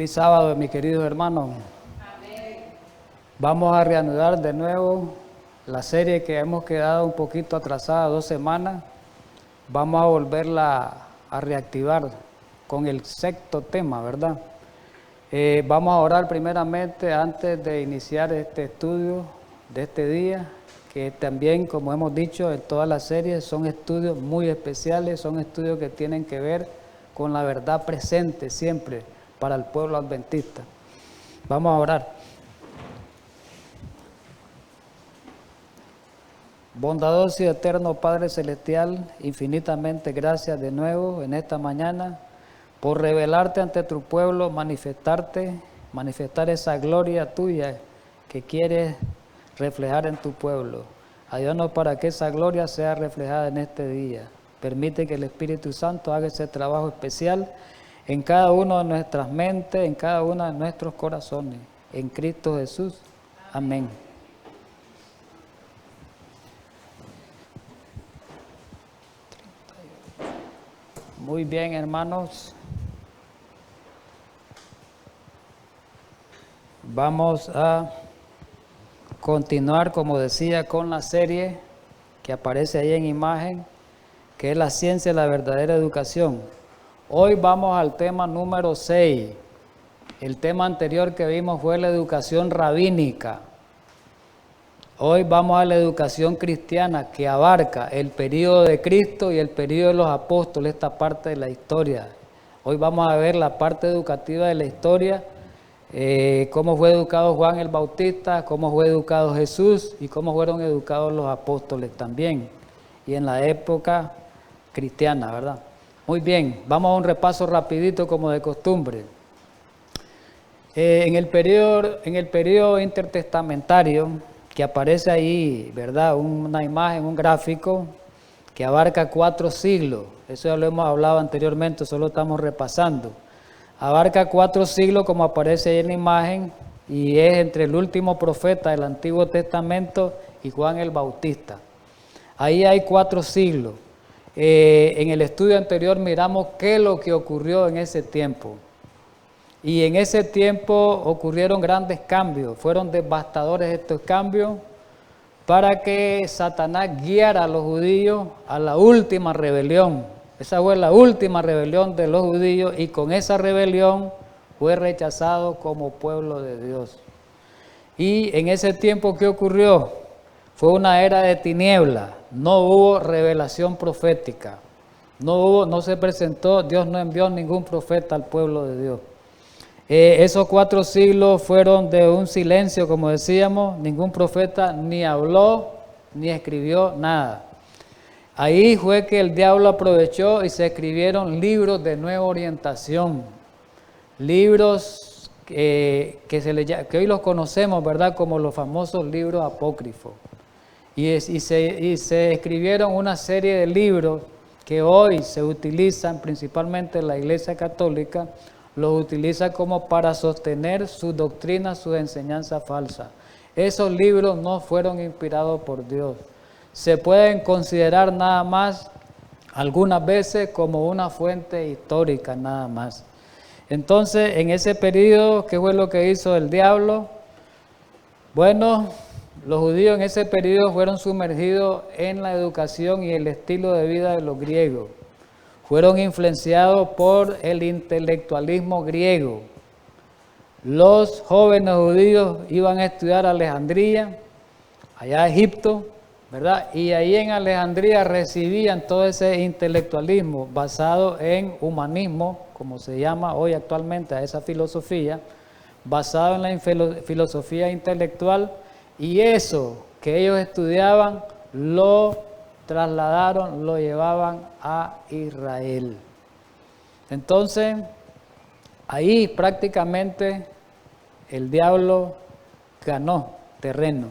Feliz sábado, mis queridos hermanos. Amén. Vamos a reanudar de nuevo la serie que hemos quedado un poquito atrasada, 2 semanas. Vamos a volverla a reactivar con el 6º tema, ¿verdad? Vamos a orar primeramente antes de iniciar este estudio de este día, que también, como hemos dicho en todas las series, son estudios muy especiales, son estudios que tienen que ver con la verdad presente siempre para el pueblo adventista. Vamos a orar. Bondadoso y eterno Padre Celestial, infinitamente gracias de nuevo en esta mañana por revelarte ante tu pueblo, manifestar esa gloria tuya que quieres reflejar en tu pueblo. Ayúdanos para que esa gloria sea reflejada en este día. Permite que el Espíritu Santo haga ese trabajo especial en cada una de nuestras mentes, en cada uno de nuestros corazones. En Cristo Jesús. Amén. Muy bien, hermanos. Vamos a continuar, como decía, con la serie que aparece ahí en imagen, que es la ciencia de la verdadera educación. Hoy vamos al tema número 6. El tema anterior que vimos fue la educación rabínica. Hoy vamos a la educación cristiana, que abarca el período de Cristo y el período de los apóstoles, esta parte de la historia. Hoy vamos a ver la parte educativa de la historia, cómo fue educado Juan el Bautista, cómo fue educado Jesús y cómo fueron educados los apóstoles también, y en la época cristiana, ¿verdad? Muy bien, vamos a un repaso rapidito como de costumbre. En el periodo intertestamentario, que aparece ahí, ¿verdad? Una imagen, un gráfico que abarca 4 siglos. Eso ya lo hemos hablado anteriormente, solo estamos repasando. Abarca 4 siglos, como aparece ahí en la imagen, y es entre el último profeta del Antiguo Testamento y Juan el Bautista. Ahí hay 4 siglos. En el estudio anterior miramos qué es lo que ocurrió en ese tiempo. Y en ese tiempo ocurrieron grandes cambios, fueron devastadores estos cambios para que Satanás guiara a los judíos a la última rebelión. Esa fue la última rebelión de los judíos y con esa rebelión fue rechazado como pueblo de Dios. Y en ese tiempo, ¿qué ocurrió? Fue una era de tinieblas, no hubo revelación profética, no se presentó, Dios no envió ningún profeta al pueblo de Dios. Esos 4 siglos fueron de un silencio, como decíamos, ningún profeta ni habló ni escribió nada. Ahí fue que el diablo aprovechó y se escribieron libros de nueva orientación, libros que hoy los conocemos, ¿verdad?, como los famosos libros apócrifos. Y se escribieron una serie de libros que hoy se utilizan principalmente en la Iglesia Católica, los utiliza como para sostener su doctrina, su enseñanza falsa. Esos libros no fueron inspirados por Dios. Se pueden considerar nada más algunas veces como una fuente histórica nada más. Entonces, en ese periodo, ¿qué fue lo que hizo el diablo? Bueno, los judíos en ese periodo fueron sumergidos en la educación y el estilo de vida de los griegos. Fueron influenciados por el intelectualismo griego. Los jóvenes judíos iban a estudiar a Alejandría, allá a Egipto, ¿verdad? Y ahí en Alejandría recibían todo ese intelectualismo basado en humanismo, como se llama hoy actualmente a esa filosofía, basado en la filosofía intelectual, y eso que ellos estudiaban lo trasladaron, lo llevaban a Israel. Entonces, ahí prácticamente el diablo ganó terreno.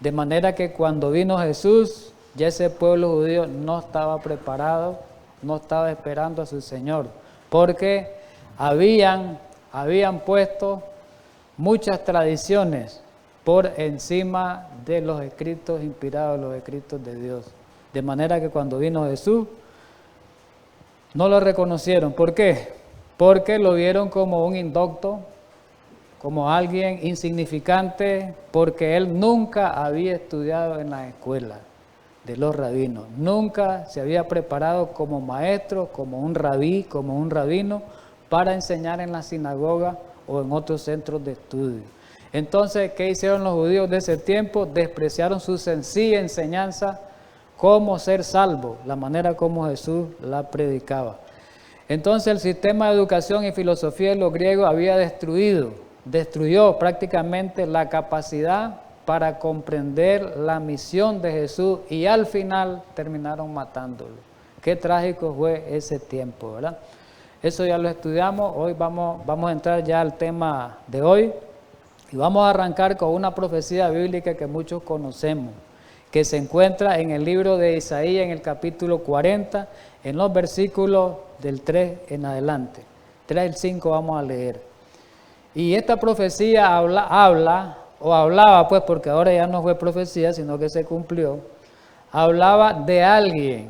De manera que cuando vino Jesús, ya ese pueblo judío no estaba preparado, no estaba esperando a su Señor, porque habían puesto muchas tradiciones por encima de los escritos inspirados, los escritos de Dios. De manera que cuando vino Jesús, no lo reconocieron. ¿Por qué? porque lo vieron como un indocto, como alguien insignificante, porque él nunca había estudiado en la escuela de los rabinos, nunca se había preparado como maestro, como un rabí, como un rabino, para enseñar en la sinagoga o en otros centros de estudio. Entonces, ¿qué hicieron los judíos de ese tiempo? Despreciaron su sencilla enseñanza, cómo ser salvo, la manera como Jesús la predicaba. Entonces, el sistema de educación y filosofía de los griegos había destruyó prácticamente la capacidad para comprender la misión de Jesús y al final terminaron matándolo. Qué trágico fue ese tiempo, ¿verdad? Eso ya lo estudiamos, hoy vamos a entrar ya al tema de hoy y vamos a arrancar con una profecía bíblica que muchos conocemos, que se encuentra en el libro de Isaías en el capítulo 40, en los versículos del 3 en adelante. 3 al 5 vamos a leer. Y esta profecía hablaba, pues, porque ahora ya no fue profecía, sino que se cumplió, hablaba de alguien,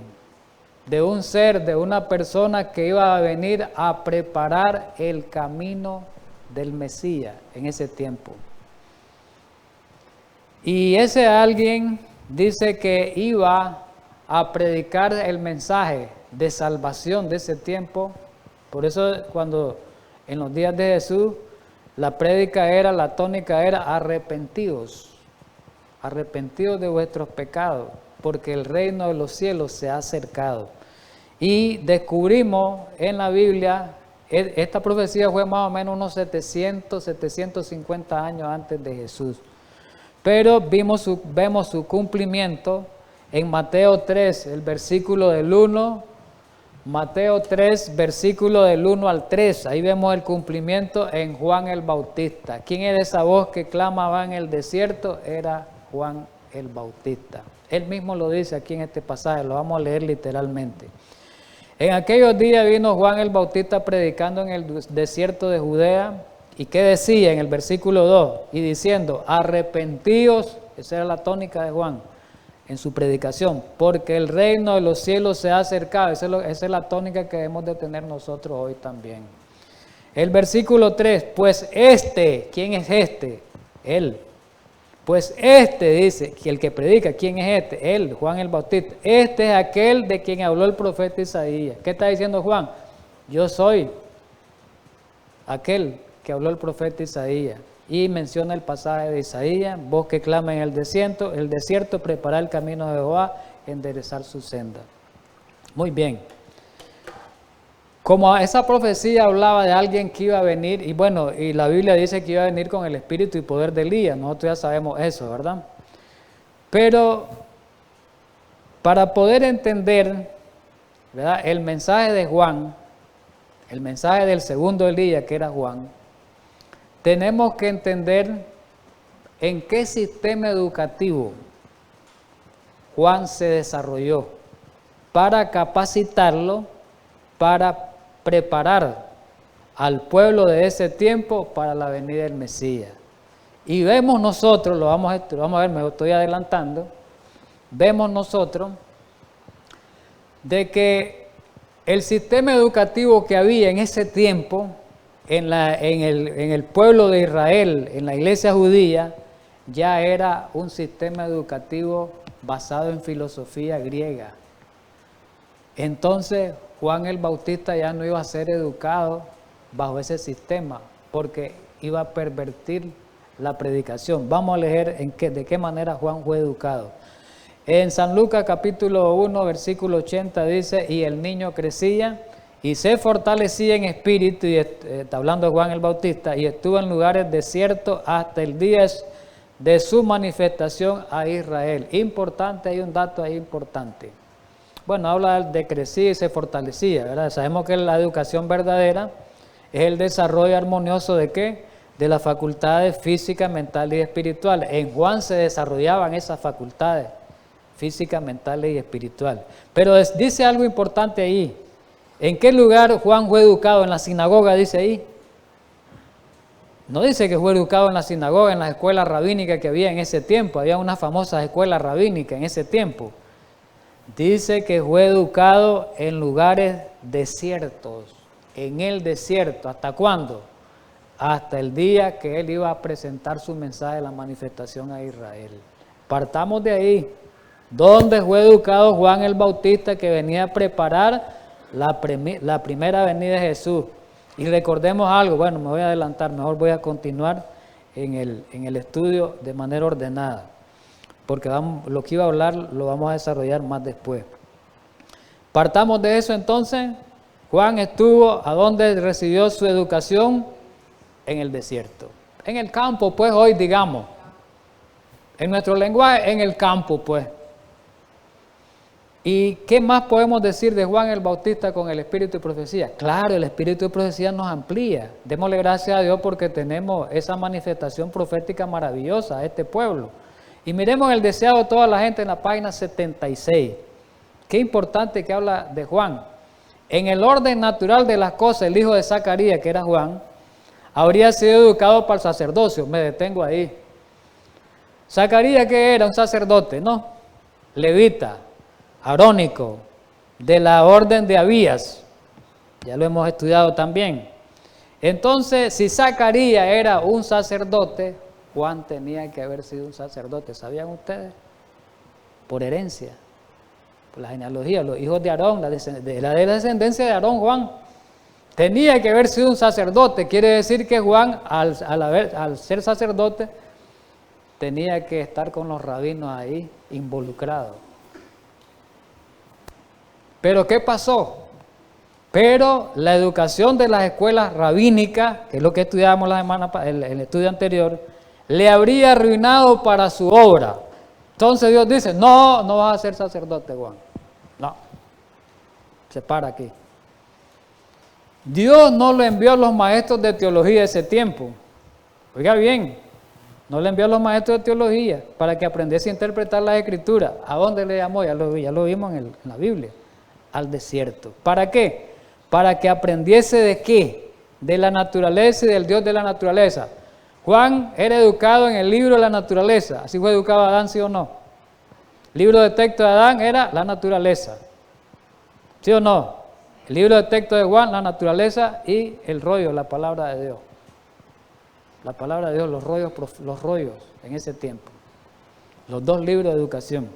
de un ser, de una persona que iba a venir a preparar el camino del Mesías en ese tiempo. Y ese alguien dice que iba a predicar el mensaje de salvación de ese tiempo. Por eso cuando en los días de Jesús la tónica era arrepentidos de vuestros pecados, porque el reino de los cielos se ha acercado. Y descubrimos en la Biblia, esta profecía fue más o menos unos 750 años antes de Jesús. Pero vemos su cumplimiento en Mateo 3, el versículo del 1, Mateo 3, versículo del 1 al 3, ahí vemos el cumplimiento en Juan el Bautista. ¿Quién era esa voz que clamaba en el desierto? Era Juan el Bautista. Él mismo lo dice aquí en este pasaje, lo vamos a leer literalmente. En aquellos días vino Juan el Bautista predicando en el desierto de Judea. ¿Y qué decía en el versículo 2? Y diciendo, arrepentíos, esa era la tónica de Juan en su predicación, porque el reino de los cielos se ha acercado. Esa es la tónica que debemos de tener nosotros hoy también. El versículo 3, pues ¿quién es este? Él. Pues dice, que el que predica, ¿quién es este? Él, Juan el Bautista. Este es aquel de quien habló el profeta Isaías. ¿Qué está diciendo Juan? Yo soy aquel que habló el profeta Isaías. Y menciona el pasaje de Isaías, vos que clama en el desierto, preparar el camino de Jehová, enderezar su senda. Muy bien. Como esa profecía hablaba de alguien que iba a venir, y bueno, y la Biblia dice que iba a venir con el espíritu y poder de Elías, nosotros ya sabemos eso, ¿verdad? Pero para poder entender, ¿verdad?, el mensaje de Juan, el mensaje del segundo Elías, que era Juan, tenemos que entender en qué sistema educativo Juan se desarrolló para capacitarlo, para preparar al pueblo de ese tiempo para la venida del Mesías. Y vemos nosotros, lo vamos a ver, me estoy adelantando, vemos nosotros de que el sistema educativo que había en ese tiempo, en el pueblo de Israel, en la iglesia judía, ya era un sistema educativo basado en filosofía griega. Entonces Juan el Bautista ya no iba a ser educado bajo ese sistema, porque iba a pervertir la predicación. Vamos a leer de qué manera Juan fue educado. En San Lucas capítulo 1, versículo 80 dice, y el niño crecía y se fortalecía en espíritu, y está hablando de Juan el Bautista, y estuvo en lugares desiertos hasta el día de su manifestación a Israel. Importante, hay un dato ahí importante. Bueno, habla de crecía y se fortalecía, ¿verdad? Sabemos que la educación verdadera es el desarrollo armonioso ¿de qué? De las facultades físicas, mentales y espirituales. En Juan se desarrollaban esas facultades físicas, mentales y espirituales. Pero dice algo importante ahí. ¿En qué lugar Juan fue educado? En la sinagoga, dice ahí. No dice que fue educado en la sinagoga, en las escuelas rabínicas que había en ese tiempo. Había unas famosas escuelas rabínicas en ese tiempo. Dice que fue educado en lugares desiertos, en el desierto. ¿Hasta cuándo? Hasta el día que él iba a presentar su mensaje de la manifestación a Israel. Partamos de ahí, donde fue educado Juan el Bautista, que venía a preparar la primera venida de Jesús. Y recordemos algo, bueno, me voy a adelantar, mejor voy a continuar en el estudio de manera ordenada, porque lo que iba a hablar lo vamos a desarrollar más después. Partamos de eso entonces. Juan estuvo, ¿a dónde recibió su educación? En el desierto. En el campo, pues, hoy digamos. En nuestro lenguaje, en el campo, pues. ¿Y qué más podemos decir de Juan el Bautista con el espíritu de profecía? Claro, el espíritu de profecía nos amplía. Démosle gracias a Dios porque tenemos esa manifestación profética maravillosa a este pueblo. Y miremos el deseado de toda la gente en la página 76. Qué importante que habla de Juan. En el orden natural de las cosas, el hijo de Zacarías, que era Juan, habría sido educado para el sacerdocio. Me detengo ahí. Zacarías, ¿qué era? Un sacerdote, ¿no? Levita, arónico, de la orden de Abías. Ya lo hemos estudiado también. Entonces, si Zacarías era un sacerdote, Juan tenía que haber sido un sacerdote. ¿Sabían ustedes? Por herencia. La genealogía, los hijos de Aarón, de la descendencia de Aarón, Juan, tenía que haber sido un sacerdote. Quiere decir que Juan, al ser sacerdote, tenía que estar con los rabinos ahí, involucrados. Pero ¿qué pasó? Pero la educación de las escuelas rabínicas, que es lo que estudiábamos el estudio anterior, le habría arruinado para su obra. Entonces Dios dice, no vas a ser sacerdote, Juan. No, se para aquí. Dios no le envió a los maestros de teología de ese tiempo. Oiga bien, no le envió a los maestros de teología para que aprendiese a interpretar las escrituras. ¿A dónde le llamó? Ya lo vimos en la Biblia. Al desierto. ¿Para qué? Para que aprendiese de qué? De la naturaleza y del Dios de la naturaleza. Juan era educado en el libro de la naturaleza. ¿Así fue educado Adán, sí o no? El libro de texto de Adán era la naturaleza. ¿Sí o no? El libro de texto de Juan, la naturaleza y el rollo, la palabra de Dios. La palabra de Dios, los rollos en ese tiempo. Los dos libros de educación.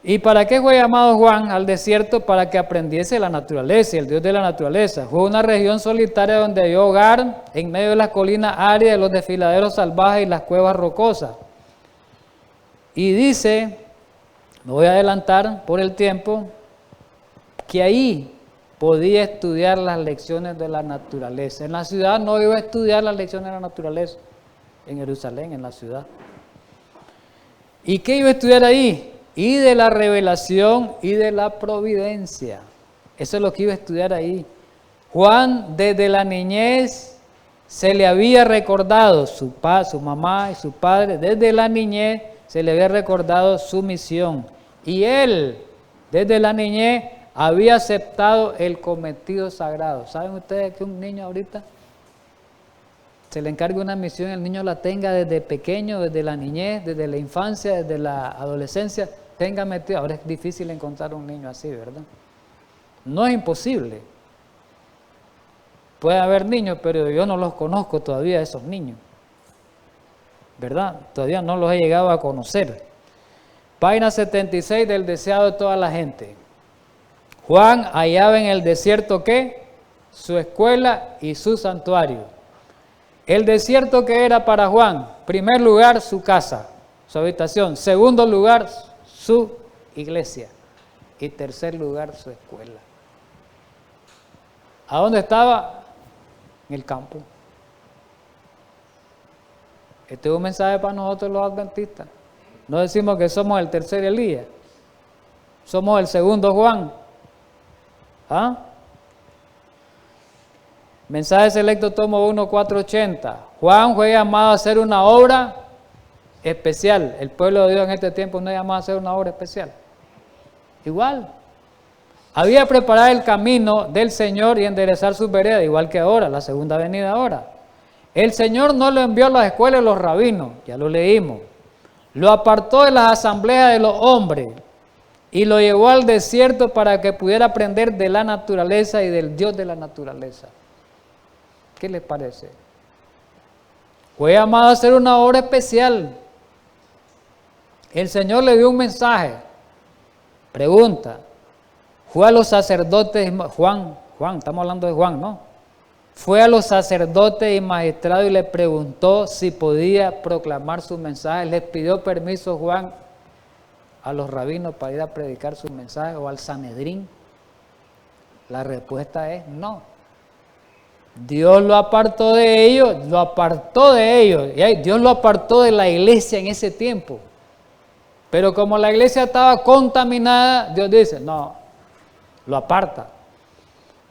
¿Y para qué fue llamado Juan al desierto? Para que aprendiese la naturaleza y el Dios de la naturaleza. Fue una región solitaria donde dio hogar en medio de las colinas áridas, de los desfiladeros salvajes y las cuevas rocosas. Y dice, me voy a adelantar por el tiempo, que ahí podía estudiar las lecciones de la naturaleza. En la ciudad no iba a estudiar las lecciones de la naturaleza, en Jerusalén, en la ciudad. ¿Y qué iba a estudiar ahí? Y de la revelación y de la providencia. Eso es lo que iba a estudiar ahí. Juan, desde la niñez, se le había recordado, su mamá y su padre, desde la niñez se le había recordado su misión. Y él, desde la niñez, había aceptado el cometido sagrado. ¿Saben ustedes que un niño ahorita se le encarga una misión, el niño la tenga desde pequeño, desde la niñez, desde la infancia, desde la adolescencia, tenga metido? Ahora es difícil encontrar un niño así, ¿verdad? No es imposible. Puede haber niños, pero yo no los conozco todavía, esos niños, ¿verdad? Todavía no los he llegado a conocer. Página 76 del deseado de toda la gente. Juan hallaba en el desierto, ¿qué? Su escuela y su santuario. El desierto, ¿qué era para Juan? Primer lugar, su casa, su habitación. Segundo lugar, su iglesia. Y tercer lugar, su escuela. ¿A dónde estaba? En el campo. Este es un mensaje para nosotros los adventistas. No decimos que somos el tercer Elías. Somos el segundo Juan. ¿Ah? Mensaje selecto, tomo 1, 480. Juan fue llamado a hacer una obra especial. El pueblo de Dios en este tiempo no es llamado a hacer una obra especial. Igual. Había preparado el camino del Señor y enderezar sus veredas, igual que ahora, la segunda venida ahora. El Señor no lo envió a las escuelas de los rabinos, ya lo leímos. Lo apartó de las asambleas de los hombres y lo llevó al desierto para que pudiera aprender de la naturaleza y del Dios de la naturaleza. ¿Qué les parece? Fue llamado a hacer una obra especial. El Señor le dio un mensaje. Pregunta, fue a los sacerdotes, Juan, estamos hablando de Juan, ¿no? Fue a los sacerdotes y magistrados y le preguntó si podía proclamar su mensaje. Les pidió permiso Juan a los rabinos para ir a predicar su mensaje o al Sanedrín. La respuesta es no. Dios lo apartó de ellos, y Dios lo apartó de la iglesia en ese tiempo. Pero como la iglesia estaba contaminada, Dios dice, no, lo aparta.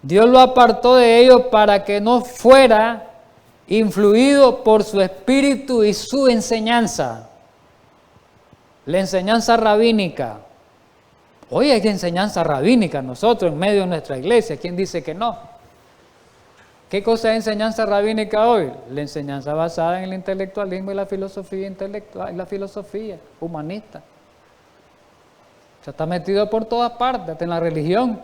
Dios lo apartó de ellos para que no fuera influido por su espíritu y su enseñanza. La enseñanza rabínica. Hoy hay enseñanza rabínica nosotros en medio de nuestra iglesia. ¿Quién dice que no? ¿Qué cosa es enseñanza rabínica hoy? La enseñanza basada en el intelectualismo y la filosofía intelectual, y la filosofía humanista. O sea, está metido por todas partes, hasta en la religión.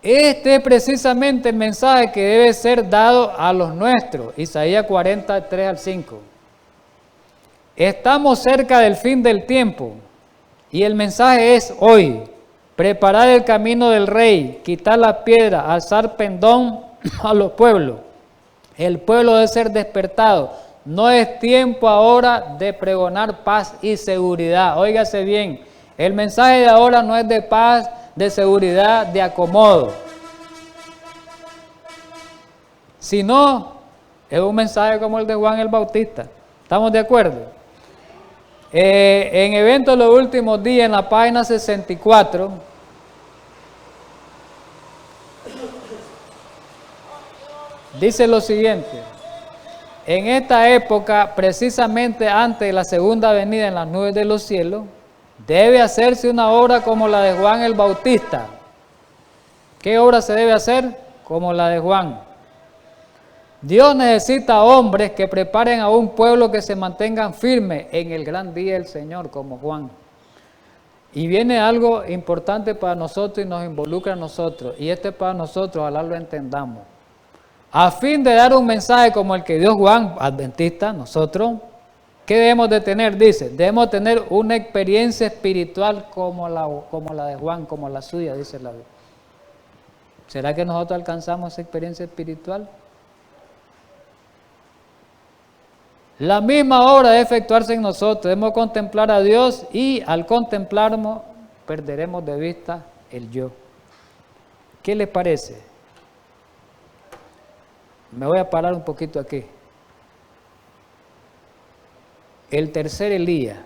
Este es precisamente el mensaje que debe ser dado a los nuestros. Isaías 43 al 5. Estamos cerca del fin del tiempo y el mensaje es hoy. Preparar el camino del rey, quitar la piedra, alzar pendón a los pueblos. El pueblo debe ser despertado. No es tiempo ahora de pregonar paz y seguridad. Óigase bien, el mensaje de ahora no es de paz, de seguridad, de acomodo. Sino, es un mensaje como el de Juan el Bautista. ¿Estamos de acuerdo? En Eventos de los Últimos Días, en la página 64, dice lo siguiente: en esta época, precisamente antes de la segunda venida en las nubes de los cielos, debe hacerse una obra como la de Juan el Bautista. ¿Qué obra se debe hacer? Como la de Juan. Dios necesita hombres que preparen a un pueblo que se mantengan firmes en el gran día del Señor, como Juan. Y viene algo importante para nosotros y nos involucra a nosotros, y este es para nosotros, ojalá lo entendamos. A fin de dar un mensaje como el que dio Juan, adventista, nosotros, ¿qué debemos de tener? Dice, debemos tener una experiencia espiritual como la de Juan, como la suya, dice la Biblia. ¿Será que nosotros alcanzamos esa experiencia espiritual? La misma obra debe efectuarse en nosotros. Debemos contemplar a Dios y al contemplarnos perderemos de vista el yo. ¿Qué les parece? Me voy a parar un poquito aquí. El tercer Elías,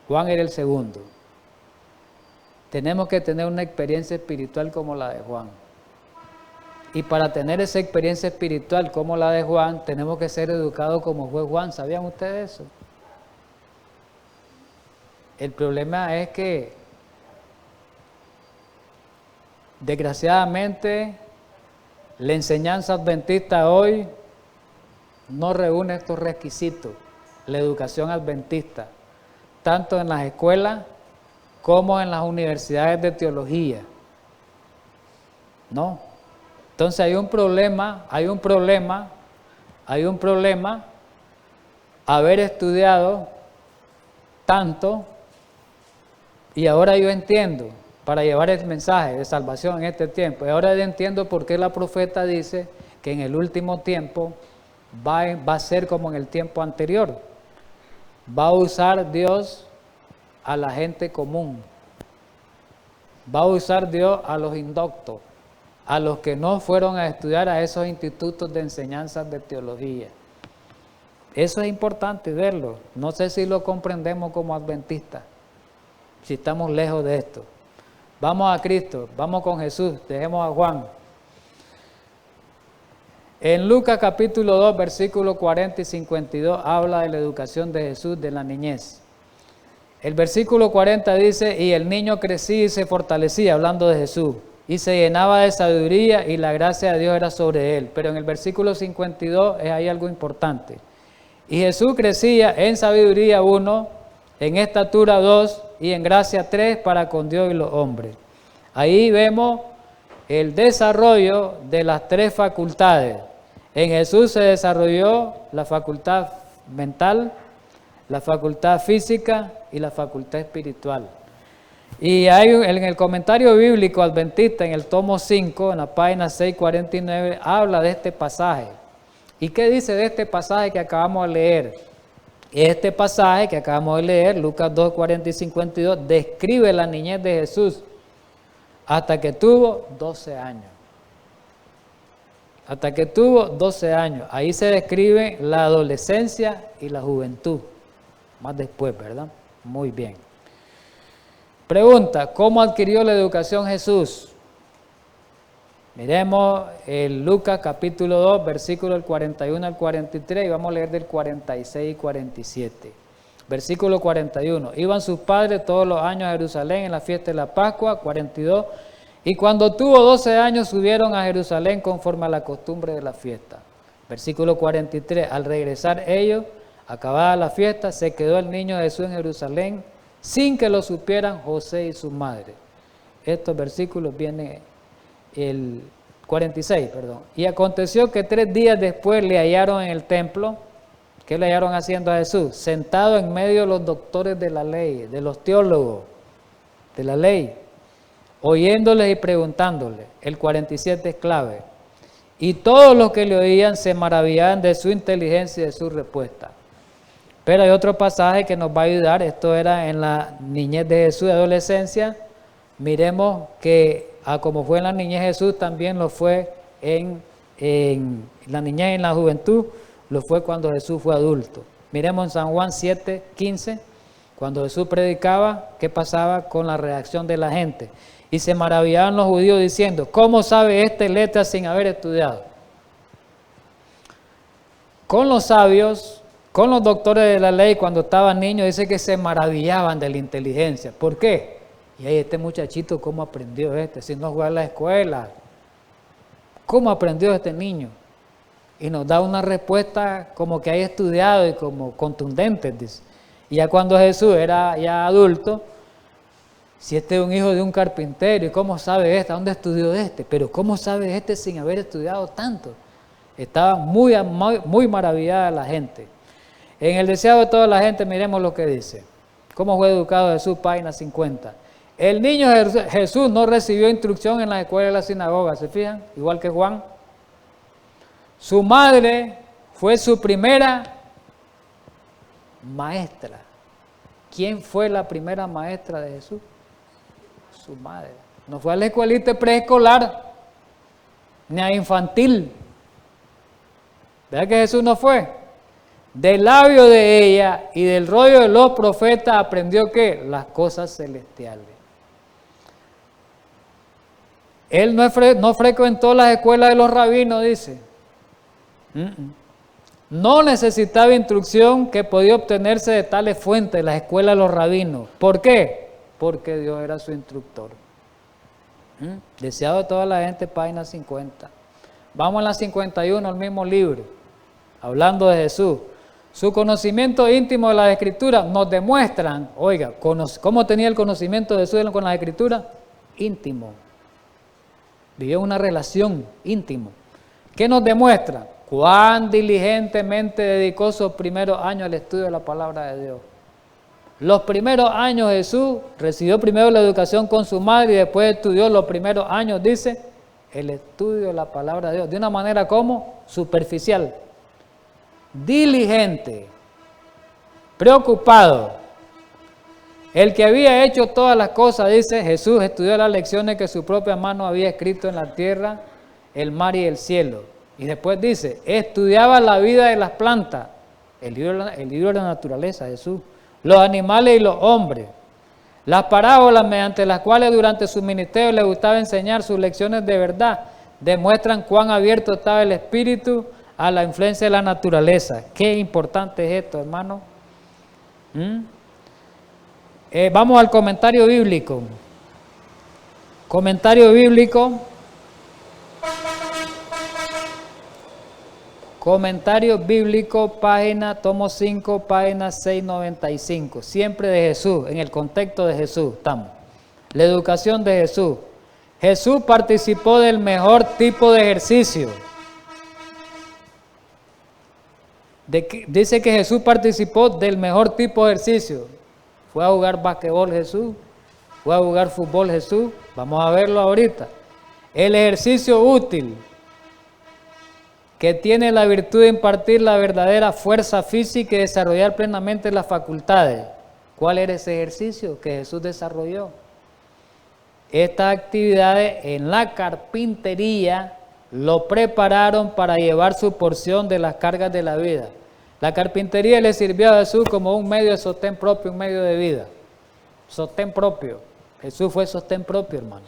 Juan era el segundo. Tenemos que tener una experiencia espiritual como la de Juan. Y para tener esa experiencia espiritual como la de Juan, tenemos que ser educados como fue Juan. ¿Sabían ustedes eso? El problema es que, desgraciadamente, la enseñanza adventista hoy no reúne estos requisitos. La educación adventista, tanto en las escuelas como en las universidades de teología. ¿No? Entonces hay un problema haber estudiado tanto, y ahora yo entiendo, para llevar el mensaje de salvación en este tiempo, y ahora yo entiendo por qué la profeta dice que en el último tiempo va a ser como en el tiempo anterior. Va a usar Dios a la gente común, va a usar Dios a los indoctos, a los que no fueron a estudiar a esos institutos de enseñanza de teología. Eso es importante verlo. No sé si lo comprendemos como adventistas, si estamos lejos de esto. Vamos a Cristo, vamos con Jesús, dejemos a Juan. En Lucas capítulo 2, versículos 40 y 52, habla de la educación de Jesús, de la niñez. El versículo 40 dice, y el niño crecía y se fortalecía, hablando de Jesús, y se llenaba de sabiduría y la gracia de Dios era sobre él. Pero en el versículo 52 hay algo importante. Y Jesús crecía en sabiduría 1, en estatura 2 y en gracia 3 para con Dios y los hombres. Ahí vemos el desarrollo de las tres facultades. En Jesús se desarrolló la facultad mental, la facultad física y la facultad espiritual. Y hay en el comentario bíblico adventista, en el tomo 5, en la página 649, habla de este pasaje. ¿Y qué dice de este pasaje que acabamos de leer? Este pasaje que acabamos de leer, Lucas 2, 40 y 52, describe la niñez de Jesús hasta que tuvo 12 años. Hasta que tuvo 12 años. Ahí se describe la adolescencia y la juventud. Más después, ¿verdad? Muy bien. Pregunta, ¿cómo adquirió la educación Jesús? Miremos el Lucas capítulo 2, versículo del 41 al 43 y vamos a leer del 46 y 47. Versículo 41. Iban sus padres todos los años a Jerusalén en la fiesta de la Pascua, 42. Y cuando tuvo 12 años subieron a Jerusalén conforme a la costumbre de la fiesta. Versículo 43. Al regresar ellos, acabada la fiesta, se quedó el niño Jesús en Jerusalén sin que lo supieran José y su madre. Estos versículos vienen el 46, perdón. Y aconteció que 3 días después le hallaron en el templo. ¿Qué le hallaron haciendo a Jesús? Sentado en medio de los doctores de la ley, de los teólogos de la ley, oyéndoles y preguntándoles. El 47 es clave. Y todos los que le oían se maravillaban de su inteligencia y de su respuesta. Pero hay otro pasaje que nos va a ayudar. Esto era en la niñez de Jesús, de adolescencia. Miremos que como fue en la niñez Jesús, también lo fue en la niñez y en la juventud, lo fue cuando Jesús fue adulto. Miremos en San Juan 7, 15, cuando Jesús predicaba, ¿qué pasaba con la reacción de la gente? Y se maravillaban los judíos diciendo, ¿cómo sabe este letras sin haber estudiado? Con los sabios, con los doctores de la ley, cuando estaban niños, dice que se maravillaban de la inteligencia. ¿Por qué? Y ahí este muchachito, ¿cómo aprendió si no fue a la escuela? ¿Cómo aprendió este niño? Y nos da una respuesta como que haya estudiado y como contundente, dice. Y ya cuando Jesús era ya adulto, si este es un hijo de un carpintero, ¿y cómo sabe este? ¿Dónde estudió este? Pero ¿cómo sabe este sin haber estudiado tanto? Estaba muy maravillada la gente. En el deseado de toda la gente, miremos lo que dice. ¿Cómo fue educado Jesús? Página 50. El niño Jesús no recibió instrucción en la escuela de la sinagoga, ¿se fijan? Igual que Juan. Su madre fue su primera maestra. ¿Quién fue la primera maestra de Jesús? Su madre. No fue a la escuelita preescolar, ni a infantil. ¿Verdad que Jesús no fue? Del labio de ella y del rollo de los profetas aprendió ¿qué? Las cosas celestiales. Él no frecuentó las escuelas de los rabinos, dice. No necesitaba instrucción que podía obtenerse de tales fuentes, las escuelas de los rabinos. ¿Por qué? Porque Dios era su instructor. Deseado de toda la gente, página 50. Vamos a la 51, el mismo libro, hablando de Jesús. Su conocimiento íntimo de las Escrituras nos demuestran, oiga, ¿cómo tenía el conocimiento de Jesús con las Escrituras? Íntimo. Vivió una relación íntima. ¿Qué nos demuestra? Cuán diligentemente dedicó sus primeros años al estudio de la palabra de Dios. Los primeros años Jesús recibió primero la educación con su madre y después estudió los primeros años, dice, el estudio de la palabra de Dios. De una manera como superficial. Diligente. Preocupado. El que había hecho todas las cosas, dice, Jesús estudió las lecciones que su propia mano había escrito en la tierra, el mar y el cielo. Y después dice, estudiaba la vida de las plantas, el libro de la naturaleza, Jesús, los animales y los hombres, las parábolas mediante las cuales durante su ministerio le gustaba enseñar sus lecciones de verdad, demuestran cuán abierto estaba el espíritu a la influencia de la naturaleza. Qué importante es esto, hermano. Vamos al comentario bíblico. Comentario bíblico Comentario bíblico, página, tomo 5, página 695. Siempre de Jesús, en el contexto de Jesús estamos. La educación de Jesús. Jesús participó del mejor tipo de ejercicio. Dice que Jesús participó del mejor tipo de ejercicio. Fue a jugar basquetbol Jesús, fue a jugar fútbol Jesús. Vamos a verlo ahorita. El ejercicio útil, que tiene la virtud de impartir la verdadera fuerza física y desarrollar plenamente las facultades. ¿Cuál era ese ejercicio que Jesús desarrolló? Estas actividades en la carpintería lo prepararon para llevar su porción de las cargas de la vida. La carpintería le sirvió a Jesús como un medio de sostén propio, un medio de vida. Sostén propio. Jesús fue sostén propio, hermano.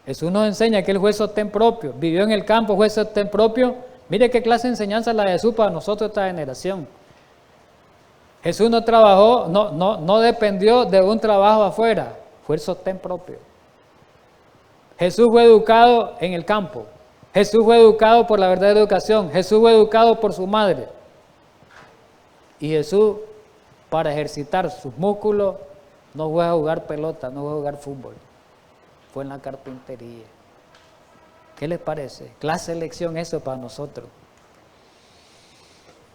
Jesús nos enseña que Él fue sostén propio. Vivió en el campo, fue sostén propio. Mire qué clase de enseñanza la de Jesús para nosotros esta generación. Jesús no trabajó, no dependió de un trabajo afuera. Fue el sostén propio. Jesús fue educado en el campo. Jesús fue educado por la verdadera educación. Jesús fue educado por su madre. Y Jesús, para ejercitar sus músculos, no fue a jugar pelota, no fue a jugar fútbol. Fue en la carpintería. ¿Qué les parece? Clase de lección eso para nosotros.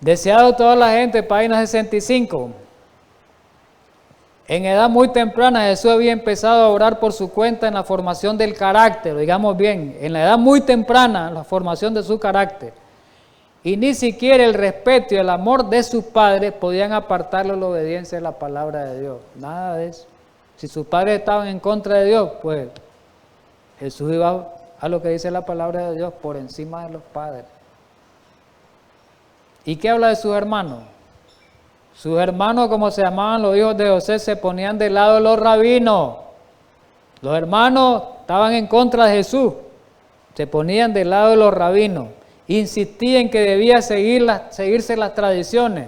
Deseado toda la gente, página 65. En edad muy temprana Jesús había empezado a orar por su cuenta en la formación del carácter, digamos bien, en la edad muy temprana, la formación de su carácter. Y ni siquiera el respeto y el amor de sus padres podían apartarlo de la obediencia a la palabra de Dios. Nada de eso. Si sus padres estaban en contra de Dios, pues Jesús iba a lo que dice la palabra de Dios por encima de los padres. ¿Y qué habla de sus hermanos? Sus hermanos, como se llamaban los hijos de José, se ponían del lado de los rabinos. Los hermanos estaban en contra de Jesús, se ponían del lado de los rabinos. Insistían que debía seguirse las tradiciones.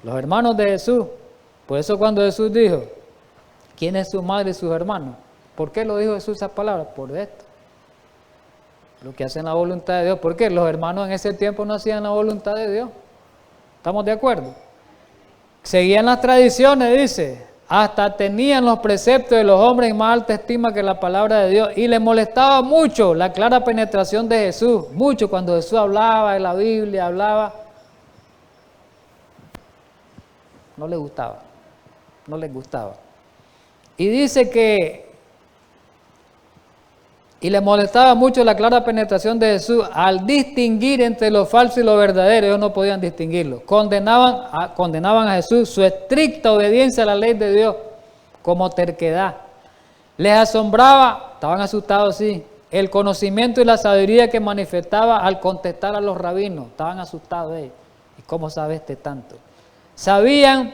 Los hermanos de Jesús. Por eso cuando Jesús dijo, ¿quién es su madre y sus hermanos? ¿Por qué lo dijo Jesús esas palabras? Por esto. Lo que hacen la voluntad de Dios. ¿Por qué? Los hermanos en ese tiempo no hacían la voluntad de Dios. ¿Estamos de acuerdo? Seguían las tradiciones, dice, hasta tenían los preceptos de los hombres en más alta estima que la palabra de Dios, y les molestaba mucho la clara penetración de Jesús, mucho cuando Jesús hablaba de la Biblia, no les gustaba. Y dice que, y les molestaba mucho la clara penetración de Jesús al distinguir entre lo falso y lo verdadero. Ellos no podían distinguirlo. Condenaban a Jesús su estricta obediencia a la ley de Dios como terquedad. Les asombraba, estaban asustados, sí, el conocimiento y la sabiduría que manifestaba al contestar a los rabinos. Estaban asustados ellos. ¿Y cómo sabe tanto? Sabían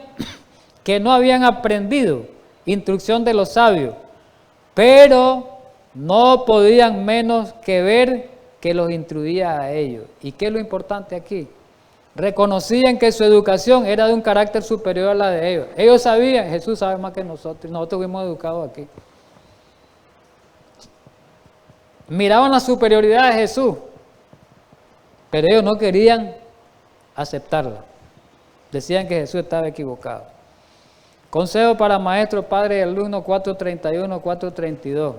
que no habían aprendido instrucción de los sabios, pero no podían menos que ver que los instruía a ellos. ¿Y qué es lo importante aquí? Reconocían que su educación era de un carácter superior a la de ellos. Ellos sabían, Jesús sabe más que nosotros fuimos educados aquí. Miraban la superioridad de Jesús, pero ellos no querían aceptarla. Decían que Jesús estaba equivocado. Consejo para maestro, padre y alumno 431, 432.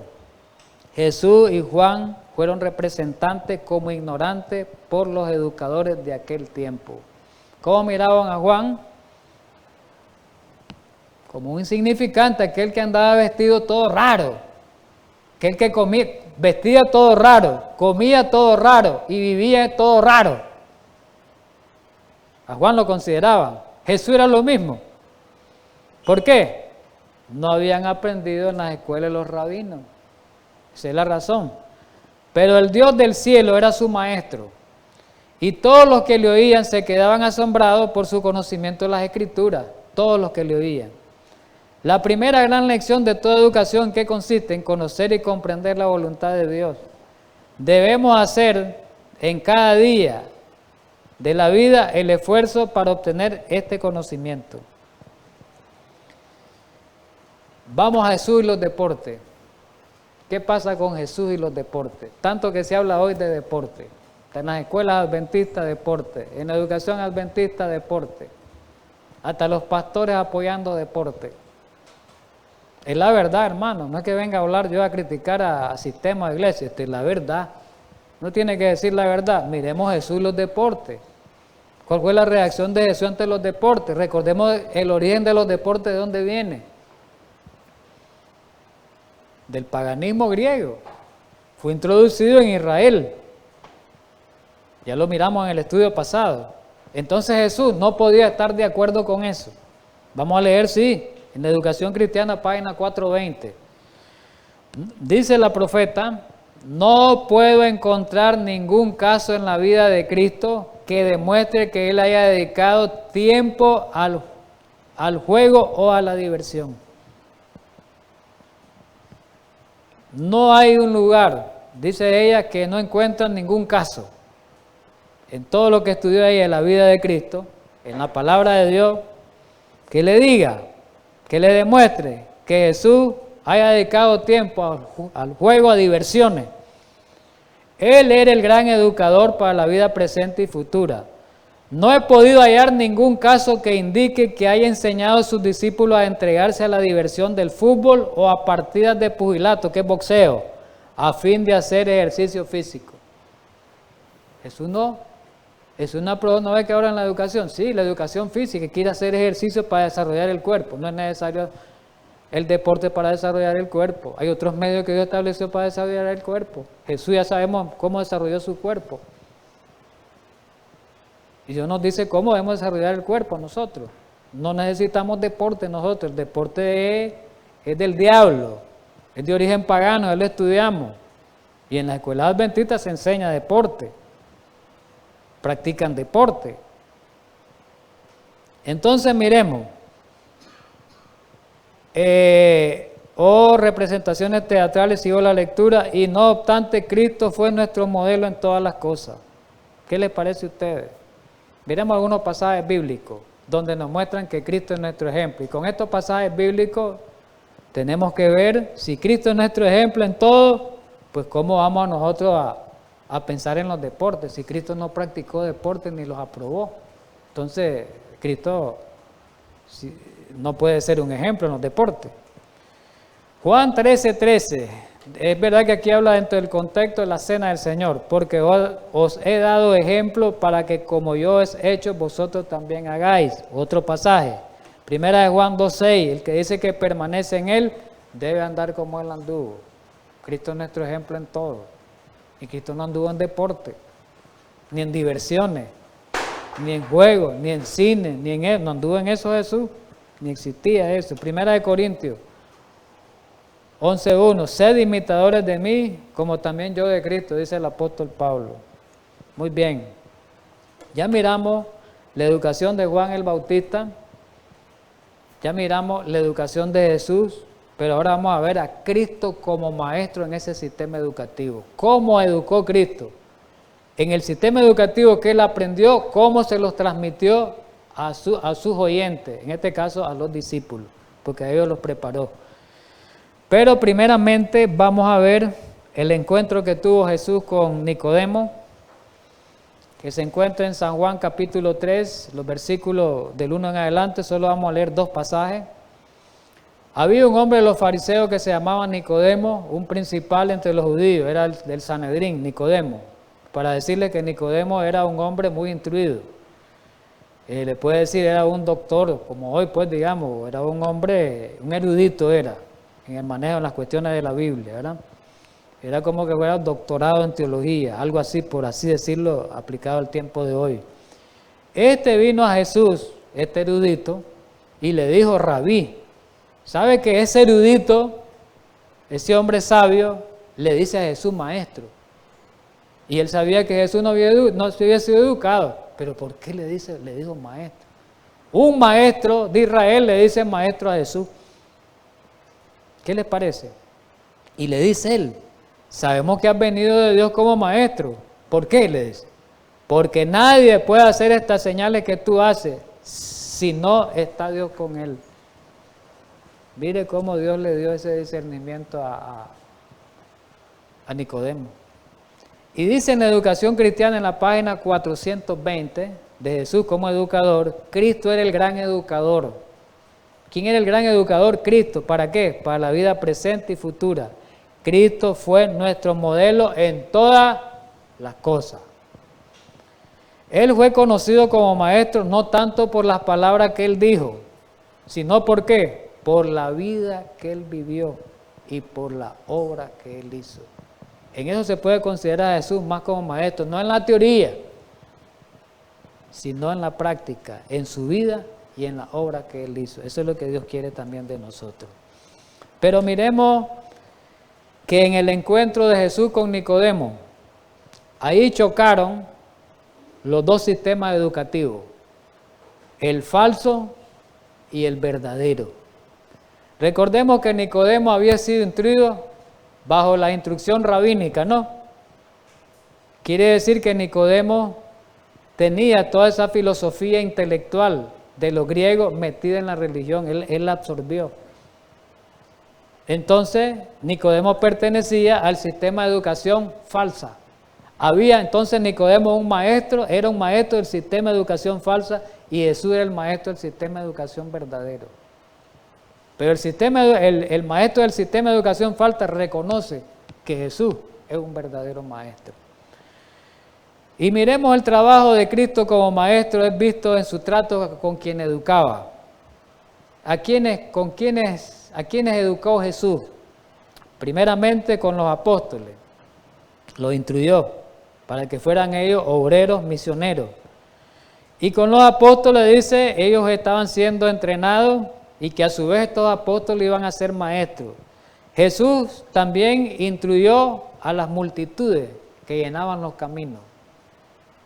Jesús y Juan fueron representantes como ignorantes por los educadores de aquel tiempo. ¿Cómo miraban a Juan? Como un insignificante, aquel que andaba vestido todo raro, aquel que comía, vestía todo raro, comía todo raro y vivía todo raro. A Juan lo consideraban. Jesús era lo mismo. ¿Por qué? No habían aprendido en las escuelas de los rabinos. Esa es la razón. Pero el Dios del cielo era su maestro. Y todos los que le oían se quedaban asombrados por su conocimiento de las Escrituras. Todos los que le oían. La primera gran lección de toda educación, ¿qué consiste? En conocer y comprender la voluntad de Dios. Debemos hacer en cada día de la vida el esfuerzo para obtener este conocimiento. Vamos a Jesús y los deportes. ¿Qué pasa con Jesús y los deportes? Tanto que se habla hoy de deporte. En las escuelas adventistas, deporte. En la educación adventista, deporte. Hasta los pastores apoyando deporte. Es la verdad, hermano. No es que venga a hablar yo a criticar a sistemas de iglesia. Esto es la verdad. No tiene que decir la verdad. Miremos Jesús y los deportes. ¿Cuál fue la reacción de Jesús ante los deportes? Recordemos el origen de los deportes, ¿de dónde viene? Del paganismo griego. Fue introducido en Israel. Ya lo miramos en el estudio pasado. Entonces Jesús no podía estar de acuerdo con eso. Vamos a leer, sí, en la Educación Cristiana, página 420. Dice la profeta: no puedo encontrar ningún caso en la vida de Cristo que demuestre que Él haya dedicado tiempo al juego o a la diversión. No hay un lugar, dice ella, que no encuentra ningún caso. En todo lo que estudió ella en la vida de Cristo, en la palabra de Dios, que le diga, que le demuestre que Jesús haya dedicado tiempo al juego, a diversiones. Él era el gran educador para la vida presente y futura. No he podido hallar ningún caso que indique que haya enseñado a sus discípulos a entregarse a la diversión del fútbol o a partidas de pugilato, que es boxeo, a fin de hacer ejercicio físico. Jesús no. Jesús no ve que ahora en la educación, sí, la educación física, quiere hacer ejercicio para desarrollar el cuerpo. No es necesario el deporte para desarrollar el cuerpo. Hay otros medios que Dios estableció para desarrollar el cuerpo. Jesús ya sabemos cómo desarrolló su cuerpo. Y Dios nos dice cómo debemos desarrollar el cuerpo nosotros. No necesitamos deporte nosotros. El deporte es del diablo. Es de origen pagano, ya lo estudiamos. Y en las escuelas adventistas se enseña deporte. Practican deporte. Entonces miremos. Representaciones teatrales, sigo la lectura, y no obstante Cristo fue nuestro modelo en todas las cosas. ¿Qué les parece a ustedes? Miremos algunos pasajes bíblicos donde nos muestran que Cristo es nuestro ejemplo, y con estos pasajes bíblicos tenemos que ver si Cristo es nuestro ejemplo en todo, pues cómo vamos nosotros a pensar en los deportes, si Cristo no practicó deportes ni los aprobó. Entonces Cristo no puede ser un ejemplo en los deportes. Juan 13:13, es verdad que aquí habla dentro del contexto de la cena del Señor, porque os he dado ejemplo para que como yo he hecho, vosotros también hagáis. Otro pasaje, primera de Juan 2:6, el que dice que permanece en Él, debe andar como Él anduvo. Cristo es nuestro ejemplo en todo, y Cristo no anduvo en deporte, ni en diversiones, ni en juegos, ni en cine, ni en eso, no anduvo en eso Jesús, ni existía eso. Primera de Corintios 11:1, sed imitadores de mí, como también yo de Cristo, dice el apóstol Pablo. Muy bien, ya miramos la educación de Juan el Bautista, ya miramos la educación de Jesús, pero ahora vamos a ver a Cristo como maestro en ese sistema educativo. ¿Cómo educó Cristo? En el sistema educativo que Él aprendió, cómo se los transmitió a sus oyentes, en este caso a los discípulos, porque a ellos los preparó. Pero primeramente vamos a ver el encuentro que tuvo Jesús con Nicodemo, que se encuentra en San Juan capítulo 3, los versículos del 1 en adelante. Solo vamos a leer dos pasajes. Había un hombre de los fariseos que se llamaba Nicodemo, un principal entre los judíos, era del Sanedrín, Nicodemo, para decirle que Nicodemo era un hombre muy instruido. Le puede decir, era un doctor, como hoy pues digamos, era un hombre, un erudito era, en el manejo de las cuestiones de la Biblia, ¿verdad? Era como que fuera doctorado en teología, algo así, por así decirlo, aplicado al tiempo de hoy. Este vino a Jesús, este erudito, y le dijo, Rabí. ¿Sabe que ese erudito, ese hombre sabio, le dice a Jesús maestro? Y él sabía que Jesús no había sido educado, pero ¿por qué le dijo maestro? Un maestro de Israel le dice maestro a Jesús. ¿Qué les parece? Y le dice él, sabemos que has venido de Dios como maestro. ¿Por qué? Le dice, porque nadie puede hacer estas señales que tú haces si no está Dios con él. Mire cómo Dios le dio ese discernimiento a Nicodemo. Y dice en la educación cristiana en la página 420 de Jesús como educador, Cristo era el gran educador. ¿Quién era el gran educador? Cristo. ¿Para qué? Para la vida presente y futura. Cristo fue nuestro modelo en todas las cosas. Él fue conocido como maestro no tanto por las palabras que él dijo, sino ¿por qué? Por la vida que él vivió y por la obra que él hizo. En eso se puede considerar a Jesús más como maestro, no en la teoría, sino en la práctica, en su vida y en la obra que él hizo. Eso es lo que Dios quiere también de nosotros. Pero miremos que en el encuentro de Jesús con Nicodemo, ahí chocaron los dos sistemas educativos, el falso y el verdadero. Recordemos que Nicodemo había sido instruido bajo la instrucción rabínica, ¿no? Quiere decir que Nicodemo tenía toda esa filosofía intelectual de los griegos metida en la religión, él la absorbió. Entonces, Nicodemo pertenecía al sistema de educación falsa. Había entonces Nicodemo un maestro, era un maestro del sistema de educación falsa y Jesús era el maestro del sistema de educación verdadero. Pero el maestro del sistema de educación falsa reconoce que Jesús es un verdadero maestro. Y miremos el trabajo de Cristo como maestro, es visto en su trato con quien educaba. ¿A quiénes educó Jesús? Primeramente con los apóstoles, los instruyó para que fueran ellos obreros misioneros. Y con los apóstoles dice, ellos estaban siendo entrenados y que a su vez estos apóstoles iban a ser maestros. Jesús también instruyó a las multitudes que llenaban los caminos.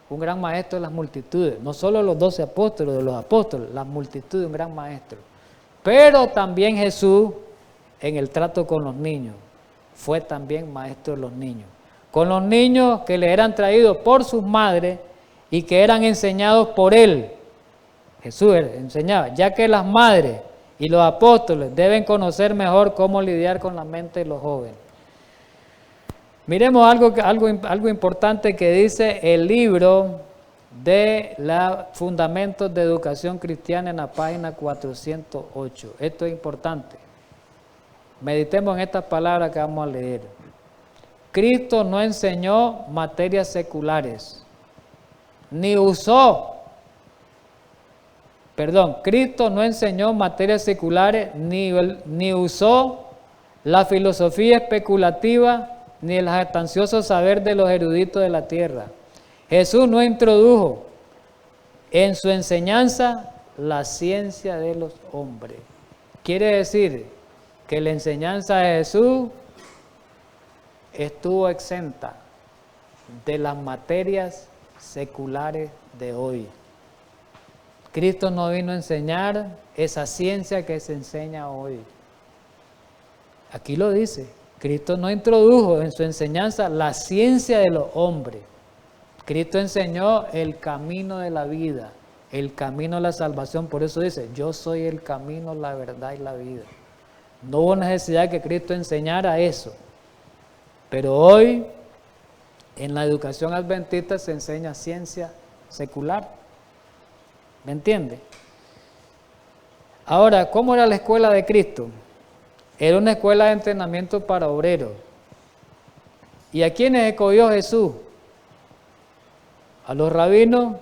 Un gran maestro de las multitudes, no solo los 12 apóstoles, de los apóstoles, las multitudes, un gran maestro. Pero también Jesús, en el trato con los niños, fue también maestro de los niños. Con los niños que le eran traídos por sus madres y que eran enseñados por él. Jesús enseñaba, ya que las madres y los apóstoles deben conocer mejor cómo lidiar con la mente de los jóvenes. Miremos algo importante que dice el libro de los Fundamentos de Educación Cristiana en la página 408. Esto es importante. Meditemos en estas palabras que vamos a leer. Cristo no enseñó materias seculares, Cristo no enseñó materias seculares, ni usó la filosofía especulativa, ni el jactancioso saber de los eruditos de la tierra. Jesús no introdujo en su enseñanza la ciencia de los hombres. Quiere decir que la enseñanza de Jesús estuvo exenta de las materias seculares de hoy. Cristo no vino a enseñar esa ciencia que se enseña hoy. Aquí lo dice, Cristo no introdujo en su enseñanza la ciencia de los hombres. Cristo enseñó el camino de la vida, el camino de la salvación. Por eso dice, yo soy el camino, la verdad y la vida. No hubo necesidad que Cristo enseñara eso. Pero hoy, en la educación adventista se enseña ciencia secular. ¿Me entiende? Ahora, ¿cómo era la escuela de Cristo? Era una escuela de entrenamiento para obreros. ¿Y a quiénes escogió Jesús? ¿A los rabinos?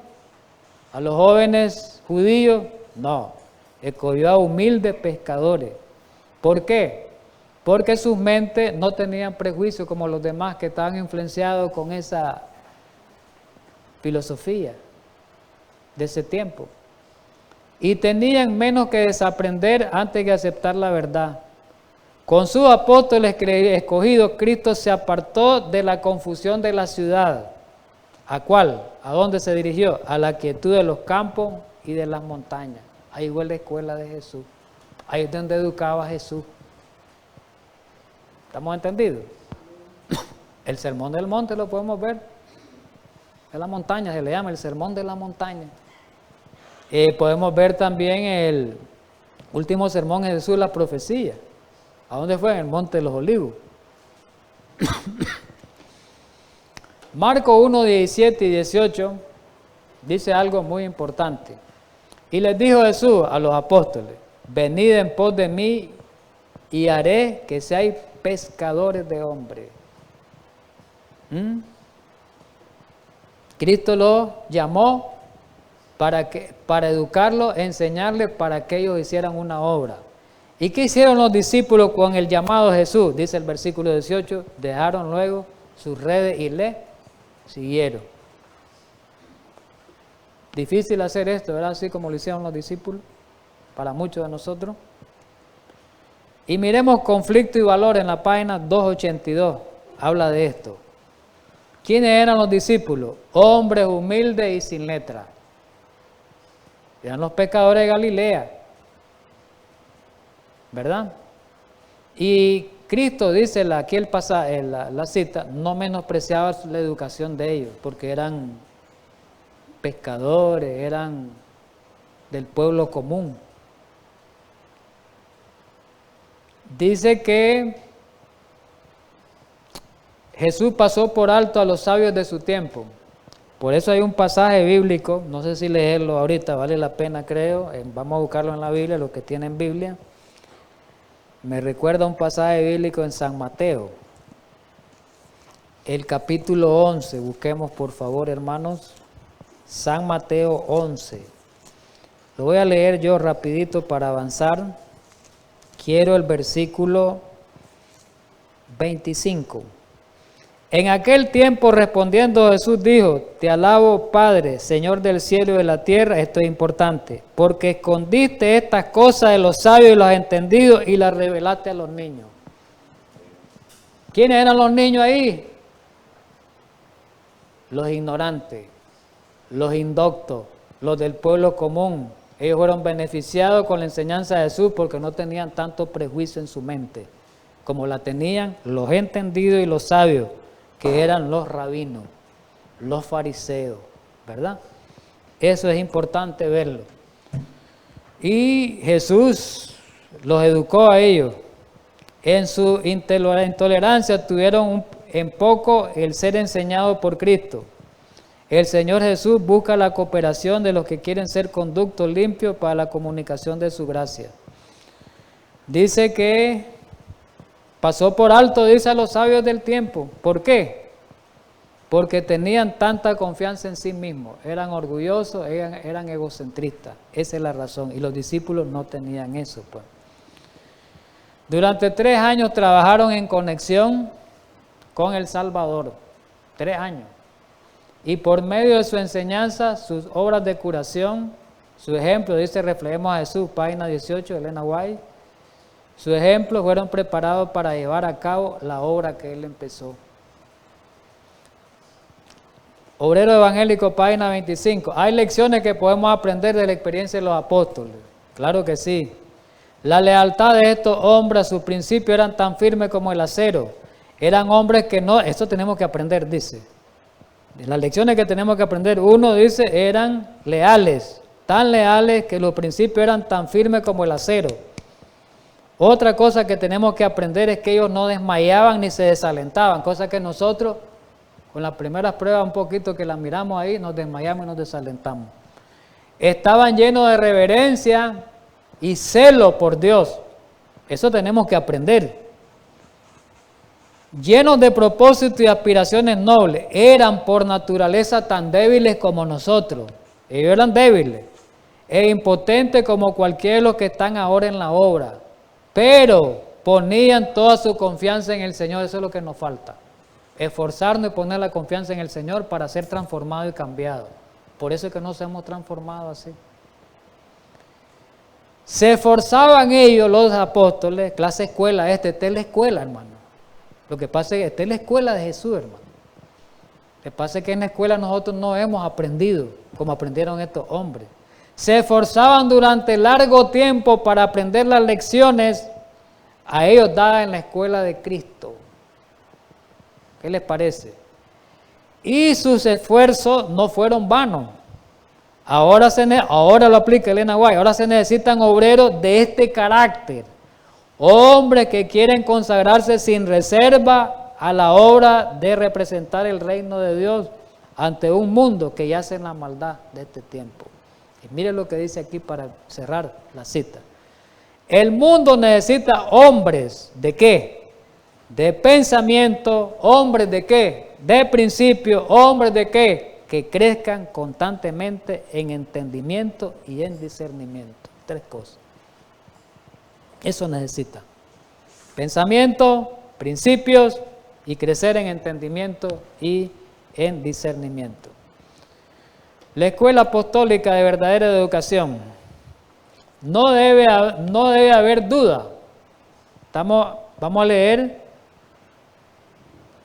¿A los jóvenes judíos? No, escogió a humildes pescadores. ¿Por qué? Porque sus mentes no tenían prejuicio como los demás que estaban influenciados con esa filosofía de ese tiempo. Y tenían menos que desaprender antes que aceptar la verdad. Con sus apóstoles escogidos, Cristo se apartó de la confusión de la ciudad. ¿A cuál? ¿A dónde se dirigió? A la quietud de los campos y de las montañas. Ahí fue la escuela de Jesús. Ahí es donde educaba Jesús. ¿Estamos entendidos? El sermón del monte lo podemos ver. En la montaña se le llama el sermón de la montaña. Podemos ver también el último sermón de Jesús, la profecía. ¿A dónde fue? En el monte de los olivos. Marcos 1, 17 y 18 dice algo muy importante. Y les dijo Jesús a los apóstoles, venid en pos de mí y haré que seáis pescadores de hombres. Cristo los llamó para educarlos, enseñarles para que ellos hicieran una obra. ¿Y qué hicieron los discípulos con el llamado de Jesús? Dice el versículo 18, dejaron luego sus redes y le siguieron. Difícil hacer esto, ¿verdad? Así como lo hicieron los discípulos, para muchos de nosotros. Y miremos conflicto y valor en la página 282, habla de esto. ¿Quiénes eran los discípulos? Hombres humildes y sin letra. Eran los pescadores de Galilea, ¿verdad? Y Cristo dice aquí el pasaje, la cita, no menospreciaba la educación de ellos, porque eran pescadores, eran del pueblo común. Dice que Jesús pasó por alto a los sabios de su tiempo. Por eso hay un pasaje bíblico, no sé si leerlo ahorita, vale la pena creo, vamos a buscarlo en la Biblia, los que tienen Biblia. Me recuerda un pasaje bíblico en San Mateo, el capítulo 11, busquemos por favor hermanos, San Mateo 11. Lo voy a leer yo rapidito para avanzar. Quiero el versículo 25. En aquel tiempo respondiendo Jesús dijo, te alabo Padre, Señor del cielo y de la tierra, esto es importante, porque escondiste estas cosas de los sabios y los entendidos y las revelaste a los niños. ¿Quiénes eran los niños ahí? Los ignorantes, los indoctos, los del pueblo común. Ellos fueron beneficiados con la enseñanza de Jesús porque no tenían tanto prejuicio en su mente como la tenían los entendidos y los sabios, que eran los rabinos, los fariseos, ¿verdad? Eso es importante verlo. Y Jesús los educó a ellos. En su intolerancia tuvieron en poco el ser enseñado por Cristo. El Señor Jesús busca la cooperación de los que quieren ser conductos limpios para la comunicación de su gracia. Dice que pasó por alto, dice a los sabios del tiempo. ¿Por qué? Porque tenían tanta confianza en sí mismos. Eran orgullosos, eran egocentristas. Esa es la razón. Y los discípulos no tenían eso, pues. Durante 3 años trabajaron en conexión con el Salvador. 3 años. Y por medio de su enseñanza, sus obras de curación, su ejemplo, dice, reflejemos a Jesús, página 18, Elena White. Su ejemplo fueron preparados para llevar a cabo la obra que él empezó. Obrero Evangélico, página 25. Hay lecciones que podemos aprender de la experiencia de los apóstoles. Claro que sí. La lealtad de estos hombres a sus principios eran tan firmes como el acero. Eran hombres que no, esto tenemos que aprender, dice. De las lecciones que tenemos que aprender, uno dice, eran leales, tan leales que los principios eran tan firmes como el acero. Otra cosa que tenemos que aprender es que ellos no desmayaban ni se desalentaban, cosa que nosotros, con las primeras pruebas un poquito que las miramos ahí, nos desmayamos y nos desalentamos. Estaban llenos de reverencia y celo por Dios. Eso tenemos que aprender. Llenos de propósito y aspiraciones nobles, eran por naturaleza tan débiles como nosotros. Ellos eran débiles e impotentes como cualquiera de los que están ahora en la obra, pero ponían toda su confianza en el Señor. Eso es lo que nos falta, esforzarnos y poner la confianza en el Señor para ser transformados y cambiados. Por eso es que no se hemos transformado así. Se esforzaban ellos, los apóstoles, clase escuela, esta es la escuela, hermano. Lo que pasa es que esta es la escuela de Jesús, hermano. Lo que pasa es que en la escuela nosotros no hemos aprendido como aprendieron estos hombres. Se esforzaban durante largo tiempo para aprender las lecciones a ellos dadas en la escuela de Cristo. ¿Qué les parece? Y sus esfuerzos no fueron vanos. Ahora lo aplica Elena White, ahora se necesitan obreros de este carácter. Hombres que quieren consagrarse sin reserva a la obra de representar el reino de Dios ante un mundo que yace en la maldad de este tiempo. Y mire lo que dice aquí para cerrar la cita. El mundo necesita hombres, ¿de qué? De pensamiento, hombres de qué? De principio, hombres de qué? Que crezcan constantemente en entendimiento y en discernimiento. 3 cosas. Eso necesita. Pensamiento, principios y crecer en entendimiento y en discernimiento. La escuela apostólica de verdadera educación. No debe haber duda. Vamos a leer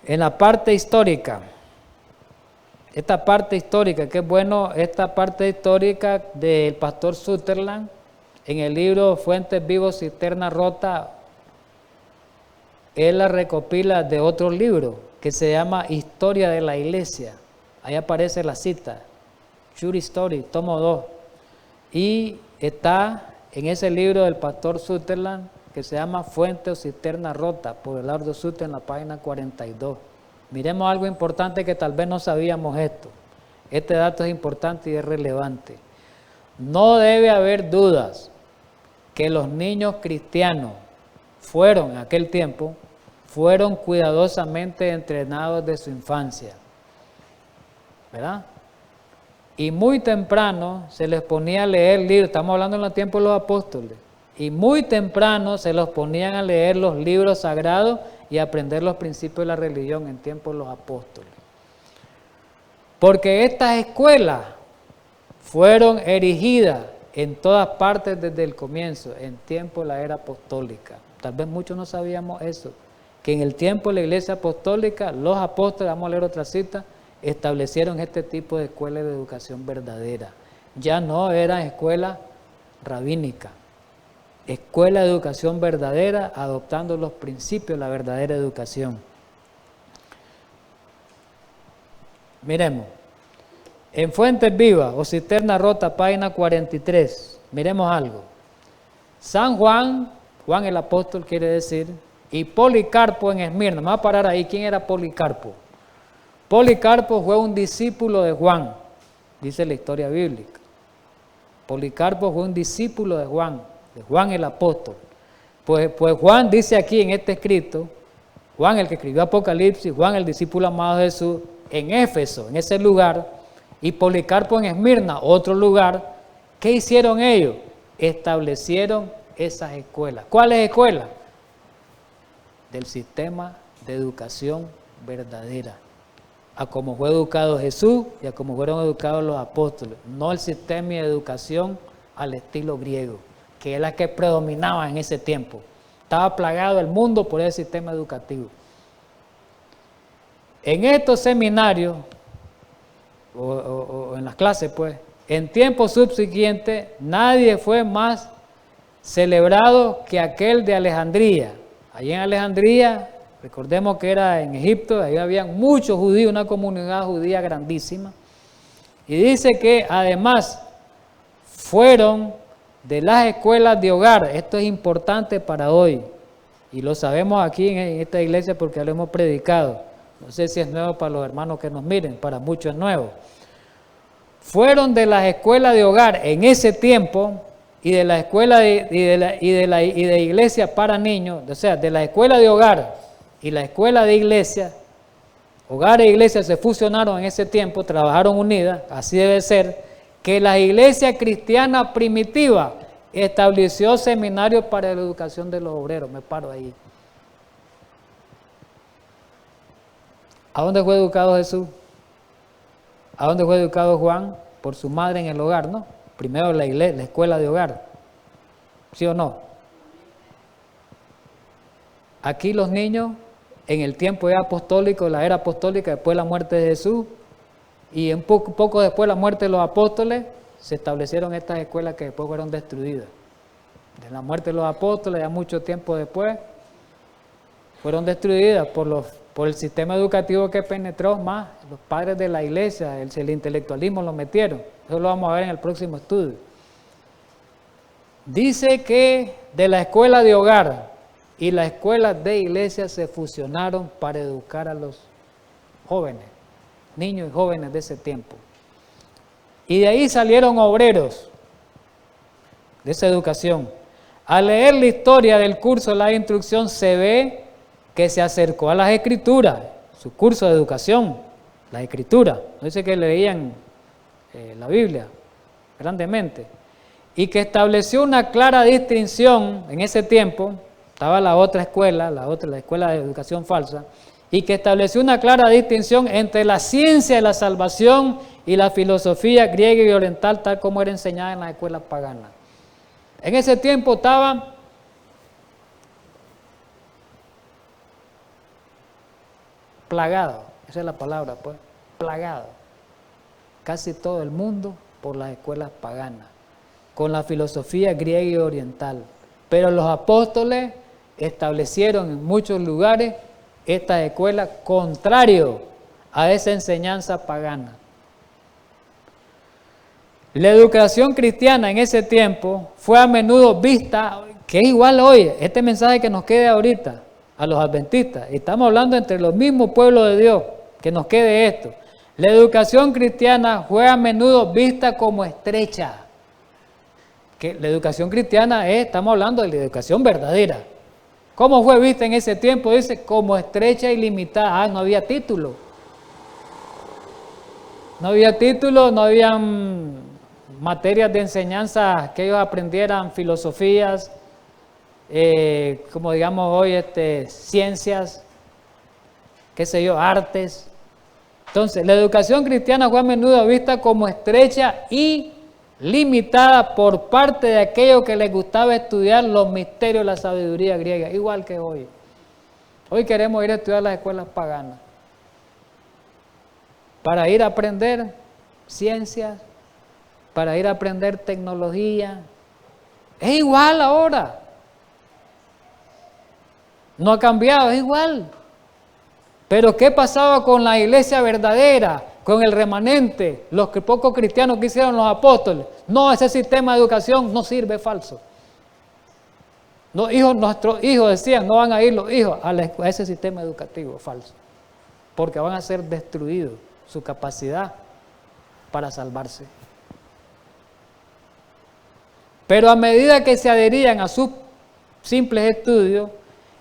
en la parte histórica. Esta parte histórica, que es bueno, esta parte histórica del pastor Sutherland, en el libro Fuentes Vivos, Cisterna Rota, él la recopila de otro libro que se llama Historia de la Iglesia. Ahí aparece la cita, True Story, tomo 2. Y está en ese libro del pastor Sutherland que se llama Fuente o Cisterna Rota, por Eduardo Sutter, en la página 42. Miremos algo importante que tal vez no sabíamos esto. Este dato es importante y es relevante. No debe haber dudas que los niños cristianos en aquel tiempo, fueron cuidadosamente entrenados de su infancia, ¿verdad? Y muy temprano se les ponía a leer libros, estamos hablando en los tiempos de los apóstoles, y muy temprano se los ponían a leer los libros sagrados y a aprender los principios de la religión en tiempos de los apóstoles. Porque estas escuelas fueron erigidas en todas partes desde el comienzo, en tiempo de la era apostólica. Tal vez muchos no sabíamos eso, que en el tiempo de la iglesia apostólica, los apóstoles, vamos a leer otra cita, establecieron este tipo de escuelas de educación verdadera. Ya no eran escuelas rabínicas, escuela de educación verdadera, adoptando los principios de la verdadera educación. Miremos, en Fuentes Vivas o Cisterna Rota, página 43, miremos algo. San Juan el apóstol quiere decir, y Policarpo en Esmirna. Me voy a parar ahí. ¿Quién era Policarpo? Policarpo fue un discípulo de Juan, dice la historia bíblica. Policarpo fue un discípulo de Juan el apóstol. Pues Juan dice aquí en este escrito, Juan el que escribió Apocalipsis, Juan el discípulo amado de Jesús, en Éfeso, en ese lugar, y Policarpo en Esmirna, otro lugar. ¿Qué hicieron ellos? Establecieron esas escuelas. ¿Cuáles escuelas? Del sistema de educación verdadera, a como fue educado Jesús y a como fueron educados los apóstoles, no el sistema de educación al estilo griego, que es la que predominaba en ese tiempo. Estaba plagado el mundo por ese sistema educativo. En estos seminarios, o en las clases, pues, en tiempos subsiguientes, nadie fue más celebrado que aquel de Alejandría. Allí en Alejandría, recordemos que era en Egipto, ahí había muchos judíos, una comunidad judía grandísima. Y dice que además fueron de las escuelas de hogar. Esto es importante para hoy. Y lo sabemos aquí en esta iglesia porque lo hemos predicado. No sé si es nuevo para los hermanos que nos miren, para muchos es nuevo. Fueron de las escuelas de hogar en ese tiempo y de la escuela de iglesia para niños, o sea, de la escuela de hogar y la escuela de iglesia. Hogar e iglesia se fusionaron en ese tiempo, trabajaron unidas, así debe ser, que la iglesia cristiana primitiva estableció seminarios para la educación de los obreros. Me paro ahí. ¿A dónde fue educado Jesús? ¿A dónde fue educado Juan? Por su madre en el hogar, ¿no? Primero la iglesia, la escuela de hogar. ¿Sí o no? Aquí los niños, en el tiempo apostólico, la era apostólica, después de la muerte de Jesús, y un poco después de la muerte de los apóstoles, se establecieron estas escuelas que después fueron destruidas. De la muerte de los apóstoles, ya mucho tiempo después, fueron destruidas por el sistema educativo que penetró más. Los padres de la iglesia, el intelectualismo lo metieron. Eso lo vamos a ver en el próximo estudio. Dice que de la escuela de hogar y las escuelas de iglesia se fusionaron para educar a los jóvenes, niños y jóvenes de ese tiempo. Y de ahí salieron obreros de esa educación. Al leer la historia del curso de la instrucción se ve que se acercó a las escrituras, su curso de educación, las escrituras. No dice que leían la Biblia grandemente. Y que estableció una clara distinción en ese tiempo. Estaba la otra escuela, la escuela de educación falsa, y que estableció una clara distinción entre la ciencia de la salvación y la filosofía griega y oriental, tal como era enseñada en las escuelas paganas. En ese tiempo estaba plagado, esa es la palabra, pues, plagado, casi todo el mundo por las escuelas paganas, con la filosofía griega y oriental. Pero los apóstoles establecieron en muchos lugares estas escuelas contrario a esa enseñanza pagana. La educación cristiana en ese tiempo fue a menudo vista, que es igual hoy, este mensaje que nos quede ahorita a los adventistas, estamos hablando entre los mismos pueblos de Dios, que nos quede esto. La educación cristiana fue a menudo vista como estrecha. Que la educación cristiana estamos hablando de la educación verdadera. ¿Cómo fue vista en ese tiempo? Dice, como estrecha y limitada. No había título. No había título, no habían materias de enseñanza que ellos aprendieran, filosofías, como digamos hoy, ciencias, qué sé yo, artes. Entonces, la educación cristiana fue a menudo vista como estrecha y limitada por parte de aquellos que les gustaba estudiar los misterios de la sabiduría griega, igual que hoy. Hoy queremos ir a estudiar las escuelas paganas para ir a aprender ciencias, para ir a aprender tecnología. Es igual ahora. No ha cambiado, es igual. Pero ¿qué pasaba con la iglesia verdadera? Con el remanente, los pocos cristianos que hicieron los apóstoles. No, ese sistema de educación no sirve, es falso. Nuestros hijos decían, no van a ir los hijos a ese sistema educativo, falso. Porque van a ser destruidos su capacidad para salvarse. Pero a medida que se adherían a sus simples estudios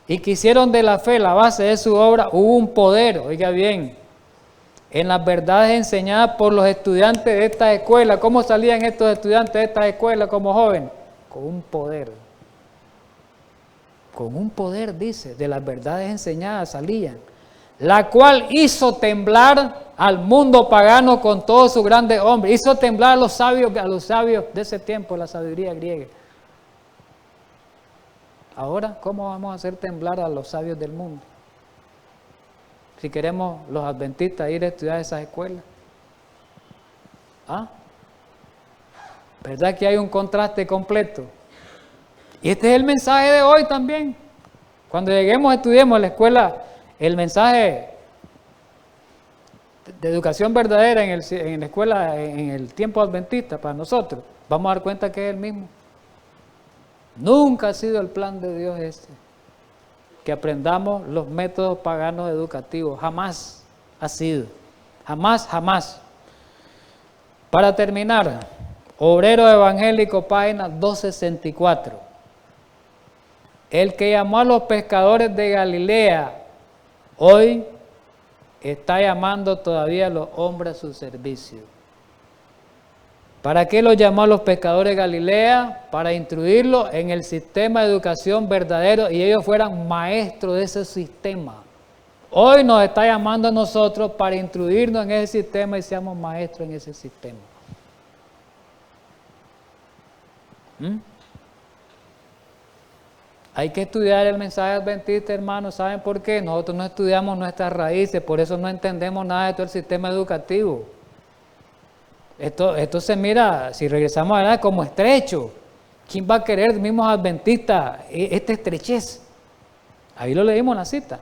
y que hicieron de la fe la base de su obra, hubo un poder, oiga bien, en las verdades enseñadas por los estudiantes de esta escuela. ¿Cómo salían estos estudiantes de esta escuela como jóvenes? Con un poder. Con un poder, dice, de las verdades enseñadas salían. La cual hizo temblar al mundo pagano con todos sus grandes hombres. Hizo temblar a los sabios de ese tiempo, la sabiduría griega. Ahora, ¿cómo vamos a hacer temblar a los sabios del mundo? Si queremos los adventistas ir a estudiar esas escuelas. ¿Verdad que hay un contraste completo? Y este es el mensaje de hoy también. Cuando lleguemos, estudiemos la escuela, el mensaje de educación verdadera en la escuela, en el tiempo adventista para nosotros, vamos a dar cuenta que es el mismo. Nunca ha sido el plan de Dios que aprendamos los métodos paganos educativos. Jamás ha sido. Jamás, jamás. Para terminar, Obrero Evangélico, página 264. El que llamó a los pescadores de Galilea, hoy está llamando todavía a los hombres a su servicio. ¿Para qué los llamó a los pescadores de Galilea? Para instruirlos en el sistema de educación verdadero y ellos fueran maestros de ese sistema. Hoy nos está llamando a nosotros para instruirnos en ese sistema y seamos maestros en ese sistema. Hay que estudiar el mensaje adventista, hermanos. ¿Saben por qué? Nosotros no estudiamos nuestras raíces, por eso no entendemos nada de todo el sistema educativo. Esto se mira, si regresamos a la como estrecho. ¿Quién va a querer, mismos adventistas, esta estrechez? Ahí lo leímos en la cita.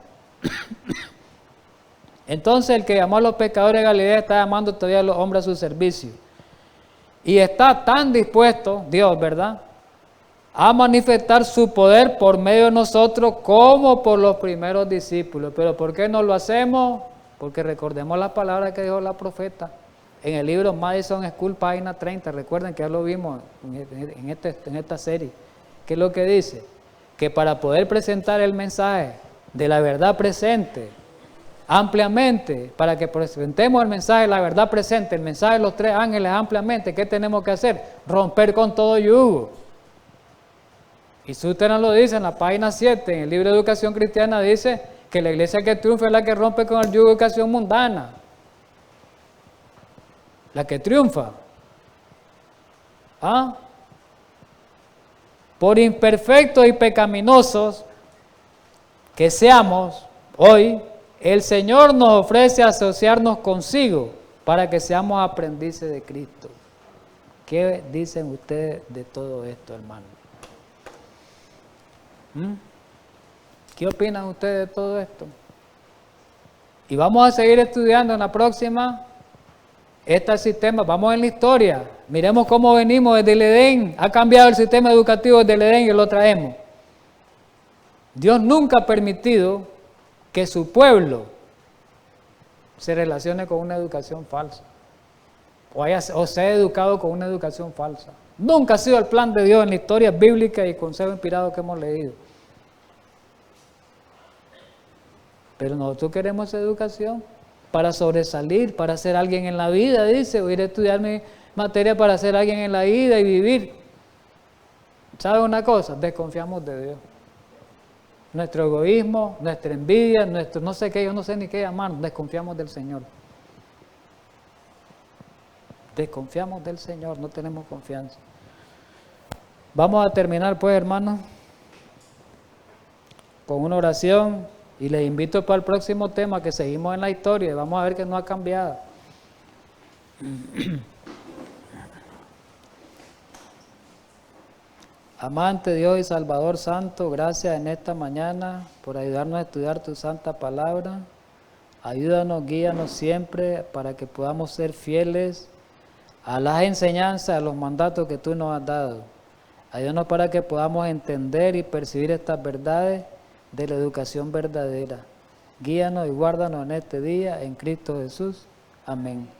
Entonces el que llamó a los pescadores de Galilea está llamando todavía a los hombres a su servicio. Y está tan dispuesto, Dios, ¿verdad?, a manifestar su poder por medio de nosotros como por los primeros discípulos. ¿Pero por qué no lo hacemos? Porque recordemos la palabra que dijo la profeta en el libro Madison School, página 30. Recuerden que ya lo vimos en esta serie. ¿Qué es lo que dice? Que para poder presentar el mensaje de la verdad presente ampliamente, para que presentemos el mensaje de la verdad presente, el mensaje de los tres ángeles ampliamente, ¿qué tenemos que hacer? Romper con todo yugo. Y Suterman lo dice en la página 7, en el libro de Educación Cristiana, dice que la iglesia que triunfa es la que rompe con el yugo de educación mundana. La que triunfa. ¿Ah? Por imperfectos y pecaminosos que seamos hoy, el Señor nos ofrece asociarnos consigo para que seamos aprendices de Cristo. ¿Qué dicen ustedes de todo esto, hermano? ¿Qué opinan ustedes de todo esto? Y vamos a seguir estudiando en la próxima este sistema. Vamos en la historia. Miremos cómo venimos desde el Edén. Ha cambiado el sistema educativo desde el Edén y lo traemos. Dios nunca ha permitido que su pueblo se relacione con una educación falsa o sea educado con una educación falsa. Nunca ha sido el plan de Dios en la historia bíblica y consejo inspirado que hemos leído. Pero nosotros queremos educación para sobresalir, para ser alguien en la vida, dice, voy a ir a estudiar mi materia para ser alguien en la vida y vivir. ¿Sabe una cosa? Desconfiamos de Dios. Nuestro egoísmo, nuestra envidia, nuestro no sé qué, yo no sé ni qué llamarnos, desconfiamos del Señor. Desconfiamos del Señor, no tenemos confianza. Vamos a terminar pues, hermanos, con una oración y les invito para el próximo tema que seguimos en la historia y vamos a ver que no ha cambiado. Amante Dios y Salvador Santo, gracias en esta mañana por ayudarnos a estudiar tu santa palabra. Ayúdanos, guíanos siempre para que podamos ser fieles a las enseñanzas, a los mandatos que tú nos has dado. Ayúdanos para que podamos entender y percibir estas verdades de la educación verdadera. Guíanos y guárdanos en este día, en Cristo Jesús. Amén.